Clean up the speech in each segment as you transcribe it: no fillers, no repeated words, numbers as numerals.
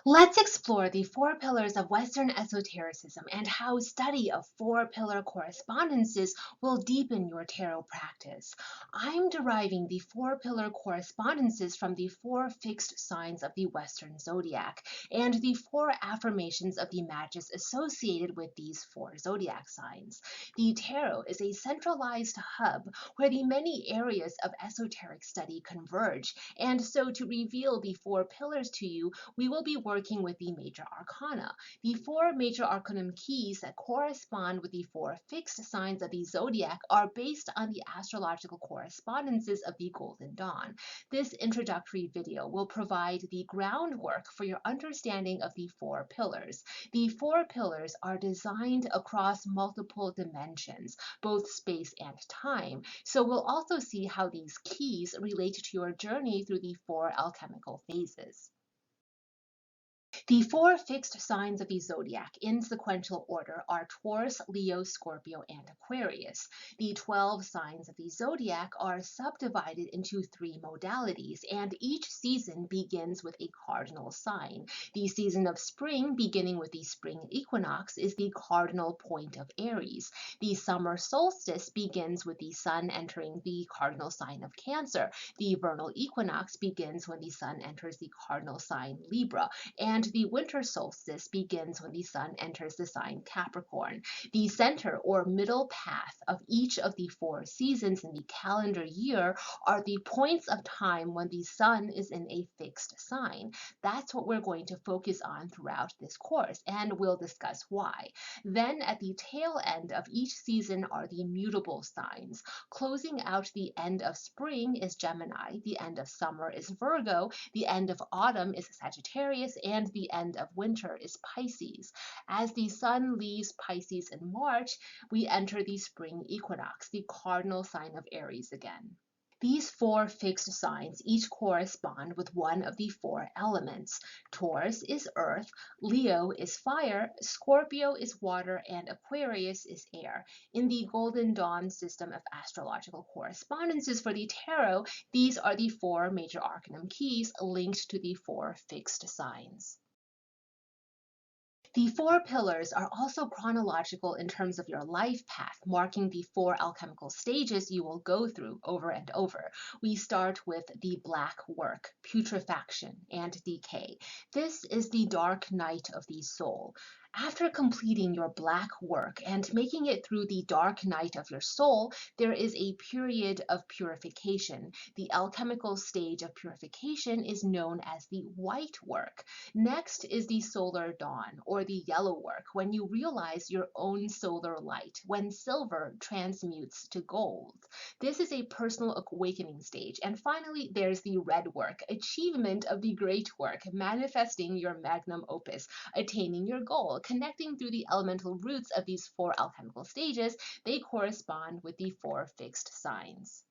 Let's explore the four pillars of Western esotericism and how study of four-pillar correspondences will deepen your tarot practice. I'm deriving the four-pillar correspondences from the four fixed signs of the Western zodiac and the four affirmations of the Magus associated with these four zodiac signs. The tarot is a centralized hub where the many areas of esoteric study converge, and so to reveal the four pillars to you, we will be working with the major arcana. The four major arcanum keys that correspond with the four fixed signs of the zodiac are based on the astrological correspondences of the Golden Dawn. This introductory video will provide the groundwork for your understanding of the four pillars. The four pillars are designed across multiple dimensions, both space and time, so we'll also see how these keys relate to your journey through the four alchemical phases. The four fixed signs of the zodiac in sequential order are Taurus, Leo, Scorpio, and Aquarius. The 12 signs of the zodiac are subdivided into three modalities, and each season begins with a cardinal sign. The season of spring, beginning with the spring equinox, is the cardinal point of Aries. The summer solstice begins with the sun entering the cardinal sign of Cancer. The vernal equinox begins when the sun enters the cardinal sign Libra, and the winter solstice begins when the sun enters the sign Capricorn. The center or middle path of each of the four seasons in the calendar year are the points of time when the sun is in a fixed sign. That's what we're going to focus on throughout this course, and we'll discuss why. Then at the tail end of each season are the mutable signs. Closing out the end of spring is Gemini, the end of summer is Virgo, the end of autumn is Sagittarius, and the end of winter is Pisces. As the sun leaves Pisces in March, we enter the spring equinox, the cardinal sign of Aries again. These four fixed signs each correspond with one of the four elements. Taurus is earth, Leo is fire, Scorpio is water, and Aquarius is air. In the Golden Dawn system of astrological correspondences for the tarot, these are the four major arcanum keys linked to the four fixed signs. The four pillars are also chronological in terms of your life path, marking the four alchemical stages you will go through over and over. We start with the black work, putrefaction, and decay. This is the dark night of the soul. After completing your black work and making it through the dark night of your soul, there is a period of purification. The alchemical stage of purification is known as the white work. Next is the solar dawn, or the yellow work, when you realize your own solar light, when silver transmutes to gold. This is a personal awakening stage. And finally, there's the red work, achievement of the great work, manifesting your magnum opus, attaining your goal, connecting through the elemental roots of these four alchemical stages. They correspond with the four fixed signs.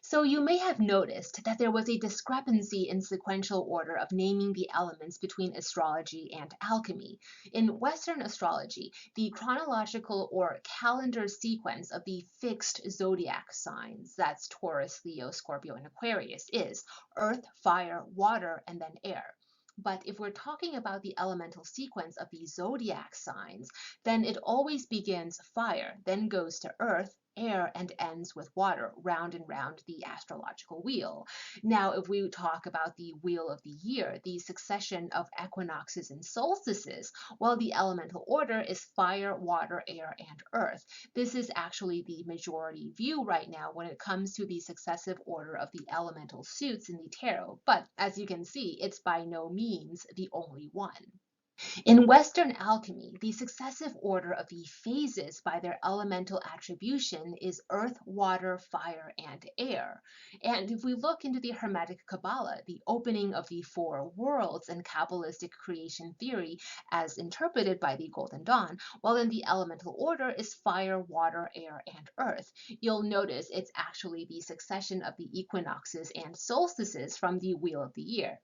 So you may have noticed that there was a discrepancy in sequential order of naming the elements between astrology and alchemy. In Western astrology, the chronological or calendar sequence of the fixed zodiac signs, that's Taurus, Leo, Scorpio, and Aquarius, is earth, fire, water, and then air. But if we're talking about the elemental sequence of the zodiac signs, then it always begins fire, then goes to earth, air, and ends with water, round and round the astrological wheel. Now, if we talk about the wheel of the year, the succession of equinoxes and solstices, well, the elemental order is fire, water, air, and earth. This is actually the majority view right now when it comes to the successive order of the elemental suits in the tarot, but as you can see, it's by no means the only one. In Western alchemy, the successive order of the phases by their elemental attribution is earth, water, fire, and air. And if we look into the Hermetic Kabbalah, the opening of the four worlds and Kabbalistic creation theory as interpreted by the Golden Dawn, while in the elemental order is fire, water, air, and earth. You'll notice it's actually the succession of the equinoxes and solstices from the Wheel of the Year.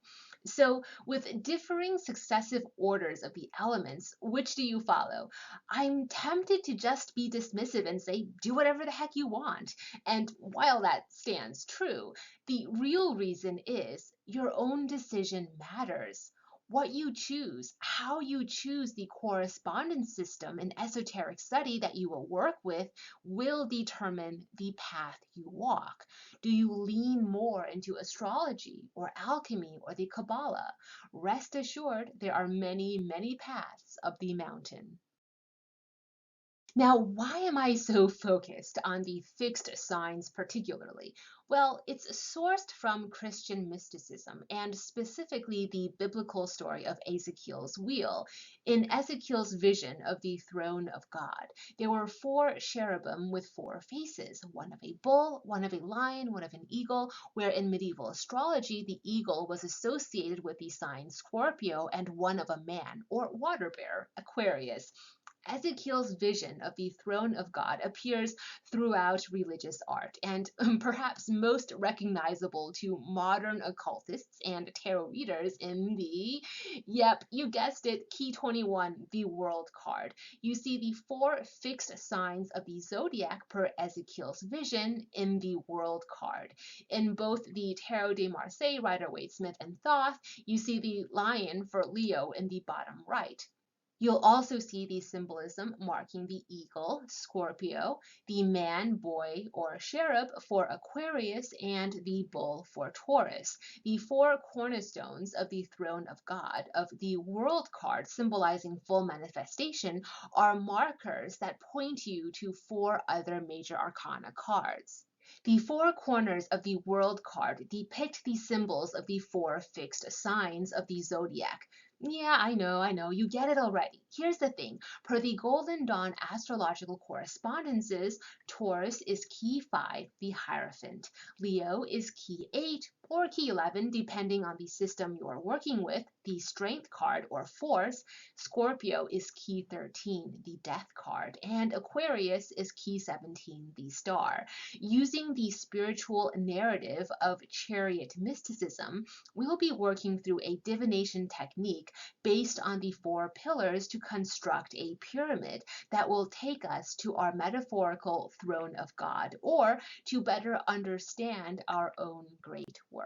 So with differing successive orders of the elements, which do you follow? I'm tempted to just be dismissive and say, do whatever the heck you want. And while that stands true, the real reason is your own decision matters. What you choose, how you choose the correspondence system and esoteric study that you will work with will determine the path you walk. Do you lean more into astrology or alchemy or the Kabbalah? Rest assured, there are many, many paths up the mountain. Now, why am I so focused on the fixed signs particularly? Well, it's sourced from Christian mysticism and specifically the biblical story of Ezekiel's wheel. In Ezekiel's vision of the throne of God, there were four cherubim with four faces, one of a bull, one of a lion, one of an eagle, where in medieval astrology, the eagle was associated with the sign Scorpio and one of a man or water bearer, Aquarius. Ezekiel's vision of the throne of God appears throughout religious art and perhaps most recognizable to modern occultists and tarot readers in the, yep, you guessed it, Key 21, the World card. You see the four fixed signs of the zodiac per Ezekiel's vision in the World card. In both the Tarot de Marseille, Rider-Waite-Smith, and Thoth, you see the lion for Leo in the bottom right. You'll also see the symbolism marking the eagle, Scorpio, the man, boy, or cherub for Aquarius, and the bull for Taurus. The four cornerstones of the throne of God of the world card symbolizing full manifestation are markers that point you to four other major arcana cards. The four corners of the world card depict the symbols of the four fixed signs of the zodiac. Yeah, I know, you get it already. Here's the thing. Per the Golden Dawn astrological correspondences, Taurus is key 5, the Hierophant. Leo is key 8 or key 11, depending on the system you're working with, the Strength card or Force. Scorpio is key 13, the Death card. And Aquarius is key 17, the Star. Using the spiritual narrative of chariot mysticism, we'll be working through a divination technique based on the four pillars to construct a pyramid that will take us to our metaphorical throne of God, or to better understand our own great work.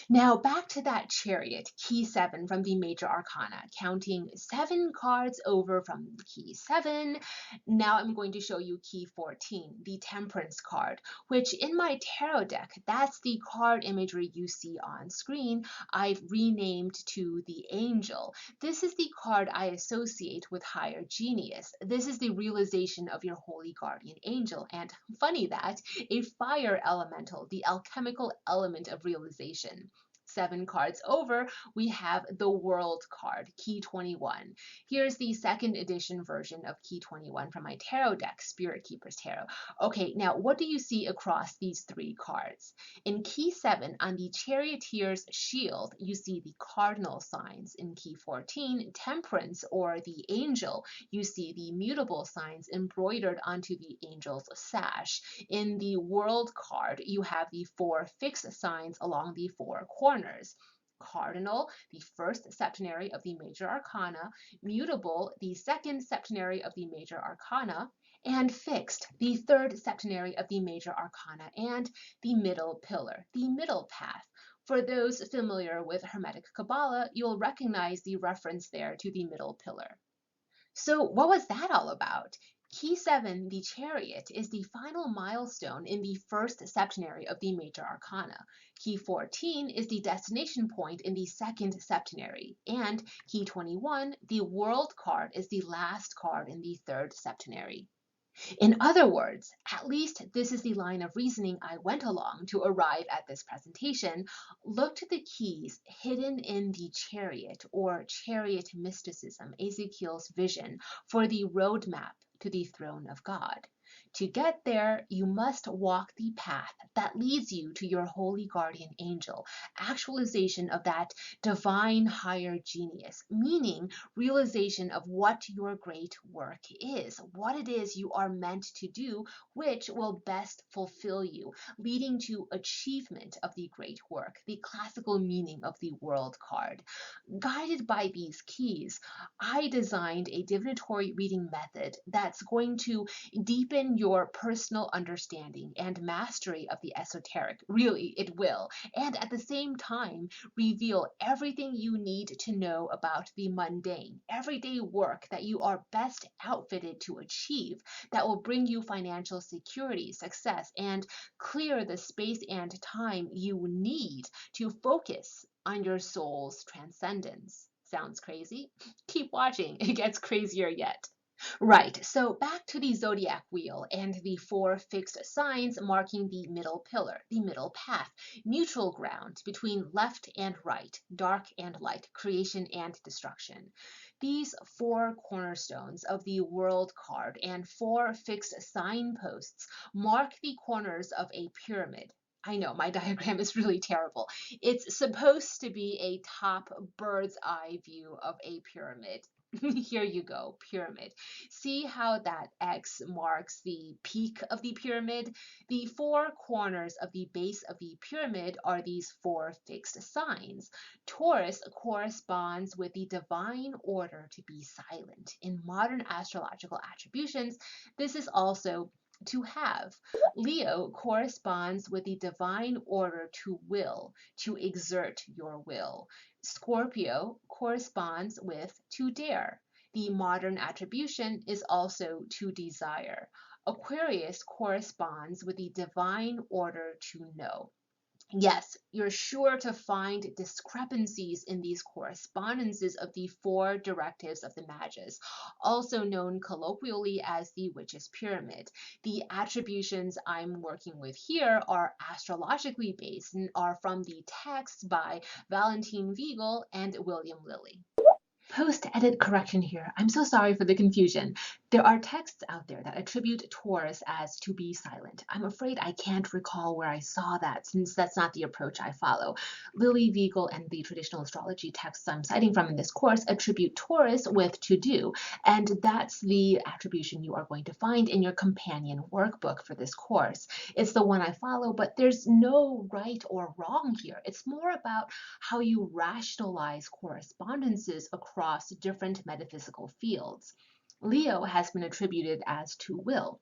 Now back to that chariot, key 7 from the major arcana, counting 7 cards over from key 7. Now I'm going to show you key 14, the temperance card, which in my tarot deck, that's the card imagery you see on screen. I've renamed to the angel. This is the card I associate with higher genius. This is the realization of your holy guardian angel, and funny that, a fire elemental, the alchemical element of realization. 7 cards over, we have the World card, Key 21. Here's the second edition version of Key 21 from my tarot deck, Spirit Keeper's Tarot. Okay, now what do you see across these 3 cards? In Key 7, on the Charioteer's shield, you see the cardinal signs. In Key 14, Temperance or the Angel, you see the mutable signs embroidered onto the angel's sash. In the World card, you have the 4 fixed signs along the 4 corners. Cardinal, the first septenary of the major arcana, mutable, the second septenary of the major arcana, and fixed, the third septenary of the major arcana, and the middle pillar, the middle path. For those familiar with Hermetic Kabbalah, you'll recognize the reference there to the middle pillar. So what was that all about? Key 7, the chariot, is the final milestone in the first septenary of the major arcana. Key 14 is the destination point in the second septenary. And Key 21, the world card, is the last card in the third septenary. In other words, at least this is the line of reasoning I went along to arrive at this presentation. Look to the keys hidden in the chariot or chariot mysticism, Ezekiel's vision, for the roadmap to the throne of God. To get there, you must walk the path that leads you to your holy guardian angel, actualization of that divine higher genius, meaning realization of what your great work is, what it is you are meant to do, which will best fulfill you, leading to achievement of the great work, the classical meaning of the world card. Guided by these keys, I designed a divinatory reading method that's going to deepen your your personal understanding and mastery of the esoteric. Really, it will. And at the same time, reveal everything you need to know about the mundane, everyday work that you are best outfitted to achieve, that will bring you financial security, success, and clear the space and time you need to focus on your soul's transcendence. Sounds crazy? Keep watching, it gets crazier yet. Right, so back to the zodiac wheel and the four fixed signs marking the middle pillar, the middle path, neutral ground between left and right, dark and light, creation and destruction. These four cornerstones of the world card and four fixed signposts mark the corners of a pyramid. I know my diagram is really terrible. It's supposed to be a top bird's eye view of a pyramid. Here you go, pyramid. See how that X marks the peak of the pyramid? The four corners of the base of the pyramid are these four fixed signs. Taurus corresponds with the divine order to be silent. In modern astrological attributions, this is also to have. Leo corresponds with the divine order to will, to exert your will. Scorpio corresponds with to dare. The modern attribution is also to desire. Aquarius corresponds with the divine order to know. Yes, you're sure to find discrepancies in these correspondences of the four directives of the Magus, also known colloquially as the Witch's Pyramid. The attributions I'm working with here are astrologically based and are from the texts by Valentin Wiegel and William Lilly. Post-edit correction here. I'm so sorry for the confusion. There are texts out there that attribute Taurus as to be silent. I'm afraid I can't recall where I saw that, since that's not the approach I follow. Lilly, Wiegel, and the traditional astrology texts I'm citing from in this course attribute Taurus with to do, and that's the attribution you are going to find in your companion workbook for this course. It's the one I follow, but there's no right or wrong here. It's more about how you rationalize correspondences across different metaphysical fields. Leo has been attributed as to will,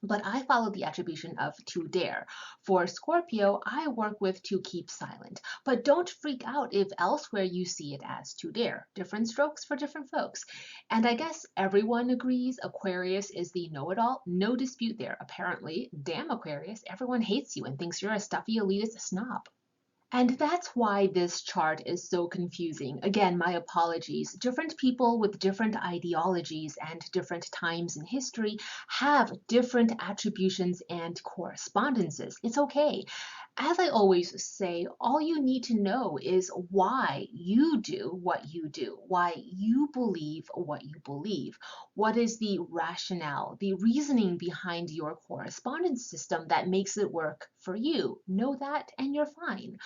but I follow the attribution of to dare. For Scorpio, I work with to keep silent, but don't freak out if elsewhere you see it as to dare. Different strokes for different folks. And I guess everyone agrees Aquarius is the know-it-all. No dispute there, apparently. Damn Aquarius, everyone hates you and thinks you're a stuffy elitist snob. And that's why this chart is so confusing. Again, my apologies. Different people with different ideologies and different times in history have different attributions and correspondences. It's okay. As I always say, all you need to know is why you do what you do, why you believe what you believe. What is the rationale, the reasoning behind your correspondence system that makes it work for you? Know that and you're fine.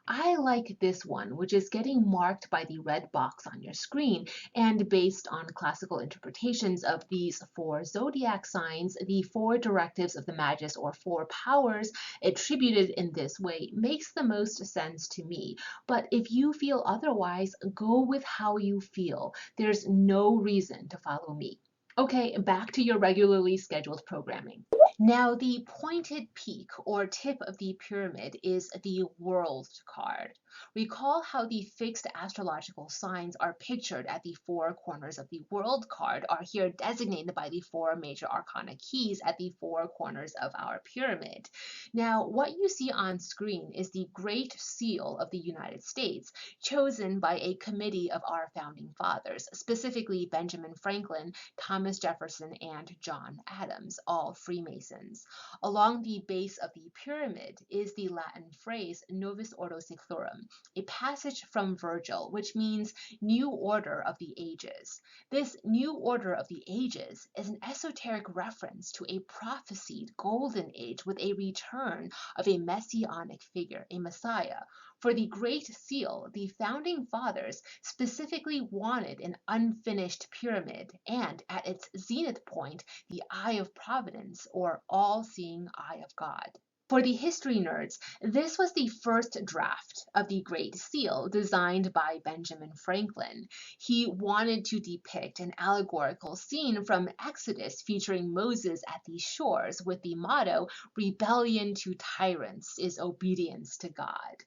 I like this one, which is getting marked by the red box on your screen, and based on classical interpretations of these four zodiac signs, the four directives of the Magus or four powers attributed in this way makes the most sense to me. But if you feel otherwise, go with how you feel. There's no reason to follow me. Okay, back to your regularly scheduled programming. Now, the pointed peak or tip of the pyramid is the world card. Recall how the fixed astrological signs are pictured at the four corners of the world card are here designated by the four major arcana keys at the four corners of our pyramid. Now, what you see on screen is the Great Seal of the United States, chosen by a committee of our founding fathers, specifically Benjamin Franklin, Thomas Jefferson, and John Adams, all Freemasons. Along the base of the pyramid is the Latin phrase Novus Ordo Seclorum, a passage from Virgil, which means new order of the ages. This new order of the ages is an esoteric reference to a prophesied golden age with a return of a messianic figure, a Messiah. For the Great Seal, the founding fathers specifically wanted an unfinished pyramid and, at its zenith point, the eye of providence or all-seeing eye of God. For the history nerds, this was the first draft of the Great Seal designed by Benjamin Franklin. He wanted to depict an allegorical scene from Exodus featuring Moses at the shores with the motto, "Rebellion to tyrants is obedience to God."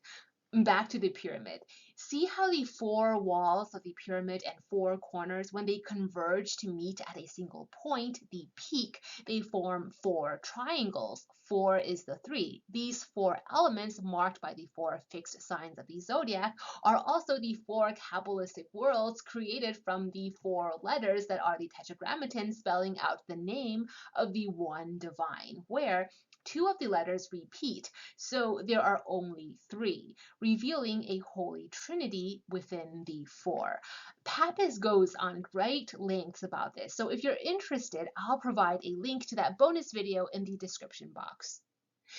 Back to the pyramid. See how the four walls of the pyramid and four corners, when they converge to meet at a single point, the peak, they form four triangles. Four is the three. These four elements, marked by the four fixed signs of the zodiac, are also the four Kabbalistic worlds created from the four letters that are the tetragrammaton spelling out the name of the one divine, where two of the letters repeat, so there are only three, revealing a holy trinity within the four. Pappas goes on great lengths about this, so if you're interested, I'll provide a link to that bonus video in the description box.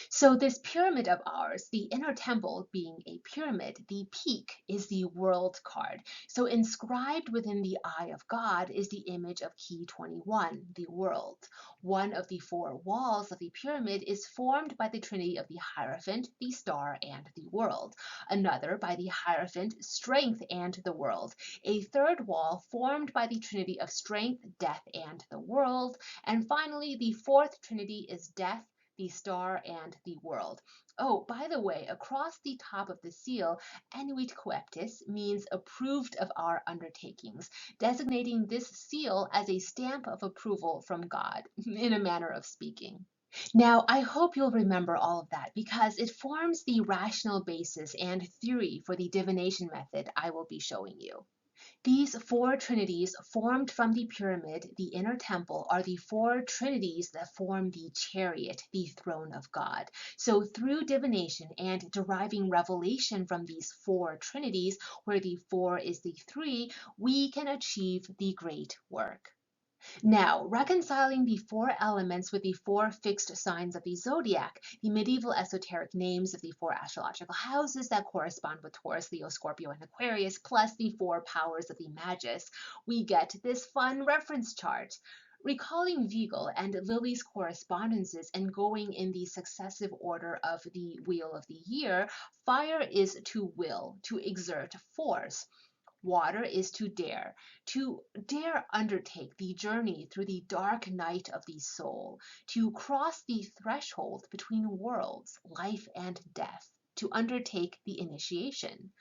So this pyramid of ours, the inner temple being a pyramid, the peak is the world card. So inscribed within the eye of God is the image of key 21, the world. One of the four walls of the pyramid is formed by the trinity of the Hierophant, the star, and the world. Another by the Hierophant, strength, and the world. A third wall formed by the trinity of strength, death, and the world. And finally, the fourth trinity is death, the star, and the world. Oh, by the way, across the top of the seal, Annuit Coeptis means approved of our undertakings, designating this seal as a stamp of approval from God, in a manner of speaking. Now, I hope you'll remember all of that because it forms the rational basis and theory for the divination method I will be showing you. These four trinities formed from the pyramid, the inner temple, are the four trinities that form the chariot, the throne of God. So through divination and deriving revelation from these four trinities, where the four is the three, we can achieve the great work. Now, reconciling the four elements with the four fixed signs of the zodiac, the medieval esoteric names of the four astrological houses that correspond with Taurus, Leo, Scorpio, and Aquarius, plus the four powers of the Magus, we get this fun reference chart. Recalling Vigil and Lily's correspondences and going in the successive order of the wheel of the year, fire is to will, to exert force. Water is to dare undertake the journey through the dark night of the soul, to cross the threshold between worlds, life and death, to undertake the initiation.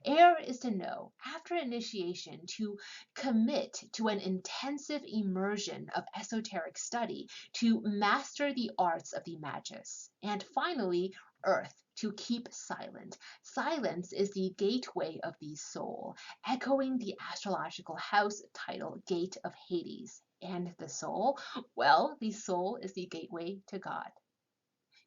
Air is to know, after initiation, to commit to an intensive immersion of esoteric study, to master the arts of the magus. And finally, earth, to keep silent. Silence is the gateway of the soul, echoing the astrological house title, Gate of Hades. And the soul? Well, the soul is the gateway to God.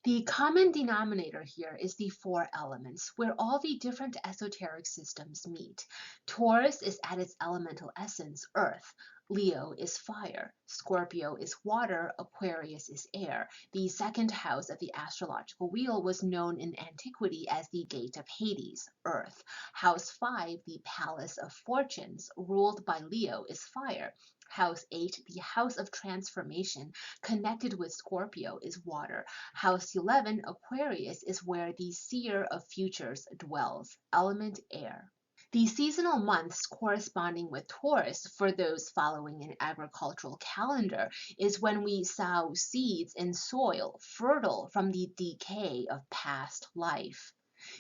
The common denominator here is the four elements, where all the different esoteric systems meet. Taurus is at its elemental essence, earth. Leo is fire, Scorpio is water, Aquarius is air. The second house of the astrological wheel was known in antiquity as the Gate of Hades, earth. House 5, the Palace of Fortunes, ruled by Leo, is fire. House 8, the House of Transformation, connected with Scorpio, is water. House 11, Aquarius, is where the seer of futures dwells, element air. The seasonal months corresponding with Taurus, for those following an agricultural calendar, is when we sow seeds in soil fertile from the decay of past life.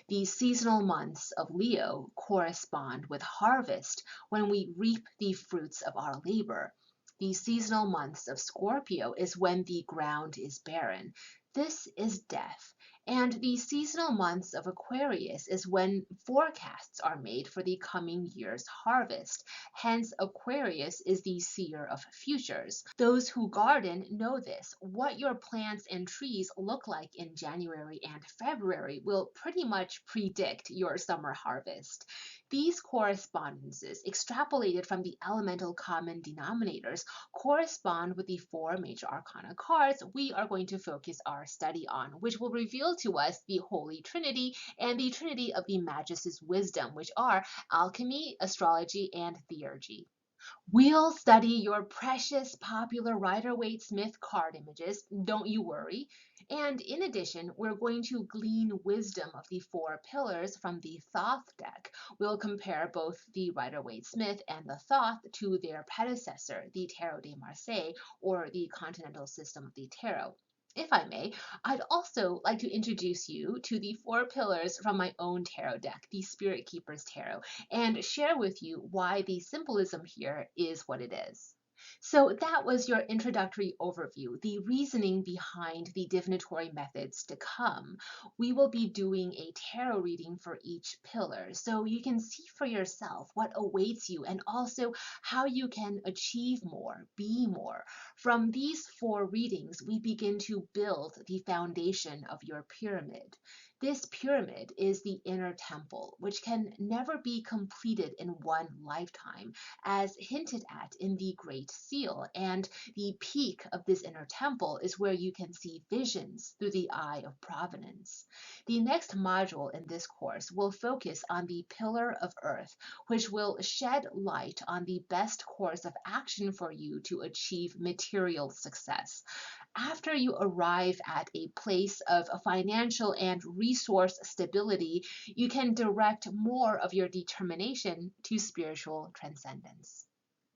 The seasonal months of Leo correspond with harvest, when we reap the fruits of our labor. The seasonal months of Scorpio is when the ground is barren. This is death. And the seasonal months of Aquarius is when forecasts are made for the coming year's harvest. Hence, Aquarius is the seer of futures. Those who garden know this. What your plants and trees look like in January and February will pretty much predict your summer harvest. These correspondences, extrapolated from the elemental common denominators, correspond with the four major arcana cards we are going to focus our study on, which will reveal to us the Holy Trinity and the Trinity of the Magus's wisdom, which are alchemy, astrology, and theurgy. We'll study your precious popular Rider-Waite-Smith card images, don't you worry. And in addition, we're going to glean wisdom of the four pillars from the Thoth deck. We'll compare both the Rider-Waite-Smith and the Thoth to their predecessor, the Tarot de Marseille, or the Continental System of the Tarot. If I may, I'd also like to introduce you to the four pillars from my own tarot deck, the Spirit Keeper's Tarot, and share with you why the symbolism here is what it is. So that was your introductory overview, the reasoning behind the divinatory methods to come. We will be doing a tarot reading for each pillar, so you can see for yourself what awaits you and also how you can achieve more, be more. From these four readings, we begin to build the foundation of your pyramid. This pyramid is the inner temple, which can never be completed in one lifetime, as hinted at in the Great Seal. And the peak of this inner temple is where you can see visions through the eye of providence. The next module in this course will focus on the Pillar of Earth, which will shed light on the best course of action for you to achieve material success. After you arrive at a place of financial and resource stability, you can direct more of your determination to spiritual transcendence.